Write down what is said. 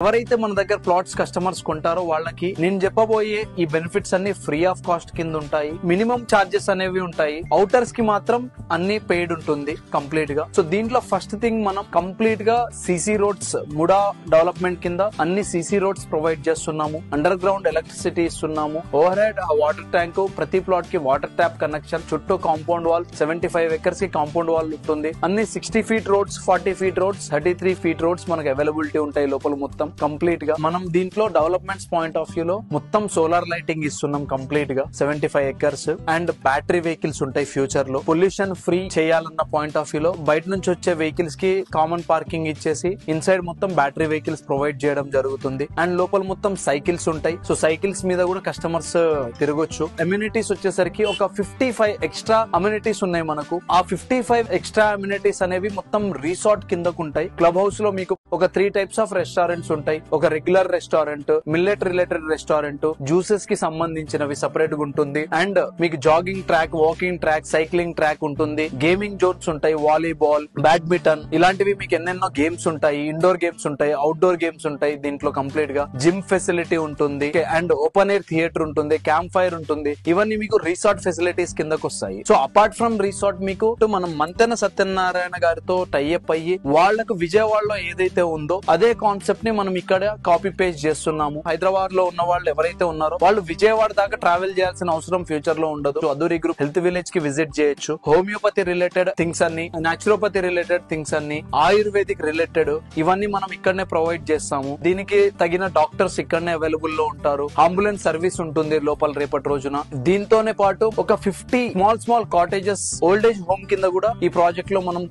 ఎవరైతే మన దగ్గర ప్లాట్స్ కస్టమర్స్ కొంటారో వాళ్ళకి నేను చెప్పబోయే ఈ బెనిఫిట్స్ అన్ని ఫ్రీ ఆఫ్ కాస్ట్ కింద ఉంటాయి. మినిమం చార్జెస్ అనేవి ఉంటాయి. అవుటర్స్ కి మాత్రం అన్ని పెయిడ్ ఉంటుంది కంప్లీట్ గా. సో దీంట్లో ఫస్ట్ థింగ్ మనం కంప్లీట్ గా సిసి రోడ్స్ ముడా డెవలప్మెంట్ కింద అన్ని సిసి రోడ్స్ ప్రొవైడ్ చేస్తున్నాము. అండర్ గ్రౌండ్ ఎలక్ట్రిసిటీ ఇస్తున్నాము. ఓవర్ హెడ్ వాటర్ ట్యాంక్, ప్రతి ప్లాట్ కి వాటర్ ట్యాప్ కనెక్షన్, చుట్టూ కాంపౌండ్ వాల్, 75 acres కి కాంపౌండ్ వాల్ ఉంటుంది. అన్ని 60 feet roads, 40 feet roads, 33 feet roads మనకు అవైలబిలిటీ ఉంటాయి లోపల మొత్తం కంప్లీట్ గా. మనం దీంట్లో డెవలప్మెంట్స్ పాయింట్ ఆఫ్ వ్యూ లో మొత్తం సోలార్ లైటింగ్ ఇస్తున్నాం కంప్లీట్ గా. 75 acres అండ్ బ్యాటరీ వెహికల్స్ ఉంటాయి ఫ్యూచర్ లో. పొల్యూషన్ ఫ్రీ చేయాలన్న పాయింట్ ఆఫ్ వ్యూ లో బయట నుంచి వచ్చే వెహికల్స్ కి కామన్ పార్కింగ్ ఇచ్చేసి ఇన్సైడ్ మొత్తం బ్యాటరీ వెహికల్స్ ప్రొవైడ్ చేయడం జరుగుతుంది. అండ్ లోపల మొత్తం సైకిల్స్ ఉంటాయి. సో సైకిల్స్ మీద కూడా కస్టమర్స్ తిరగొచ్చు. అమ్యూనిటీస్ వచ్చేసరికి ఒక 55 ఎక్స్ట్రా అమ్యూనిటీస్ ఉన్నాయి మనకు. ఆ 55 ఎక్స్ట్రా అమ్యూనిటీస్ అనేవి మొత్తం రిసార్ట్ కిందకు ఉంటాయి. క్లబ్ హౌస్ లో మీకు ఒక 3 types ఆఫ్ రెస్టారెంట్స్ ఉంటాయి. ఒక regular restaurant, millet related restaurant, juices కి సంబంధించినవి సెపరేట్ గా ఉంటుంది. అండ్ మీకు jogging track, walking track, cycling track ఉంటుంది. గేమింగ్ జోన్స్ ఉంటాయి. వాలీబాల్, బ్యాడ్మింటన్ ఇలాంటివి మీకు ఎన్నెన్నో గేమ్స్ ఉంటాయి. ఇండోర్ గేమ్స్ ఉంటాయి, అవుట్డోర్ గేమ్స్ ఉంటాయి. దీంట్లో కంప్లీట్ గా జిమ్ ఫెసిలిటీ ఉంటుంది. అండ్ ఓపెన్ ఎయిర్ థియేటర్ ఉంటుంది. క్యాంప్ ఫైర్ ఉంటుంది. ఇవన్నీ మీకు రిసార్ట్ ఫెసిలిటీస్ కిందకు వస్తాయి. సో అపార్ట్ ఫ్రమ్ రిసార్ట్ మీకు మనం మంతెన సత్యనారాయణ గారితో టైఅప్ అయ్యి వాళ్లకు విజయవాడలో ఏదైతే ఉందో అదే కాన్సెప్ట్ ని మనం ఇక్కడ కాపీ పేస్ట్ చేస్తున్నాము. హైదరాబాద్ లో ఉన్న వాళ్ళు ఎవరైతే ఉన్నారో వాళ్ళు విజయవాడ దాకా ట్రావెల్ చేయాల్సిన అవసరం ఫ్యూచర్ లో ఉండదు. అదూరి గ్రూప్ హెల్త్ విలేజ్ కి విజిట్ చేయొచ్చు. హోమియోపతి రిలేటెడ్ థింగ్స్ అన్ని, నాచురోపతి రిలేటెడ్ థింగ్స్ అన్ని, ఆయుర్వేదిక్ రిలేటెడ్ ఇవన్నీ మనం ఇక్కడనే ప్రొవైడ్ చేస్తాము. దీనికి తగిన డాక్టర్స్ ఇక్కడనే అవైలబుల్ లో ఉంటారు. అంబులెన్స్ సర్వీస్ ఉంటుంది లోపల రేపటి రోజున. దీంతోనే పాటు ఒక 50 small cottages old age home కింద కూడా ఈ ప్రాజెక్ట్ లో మనం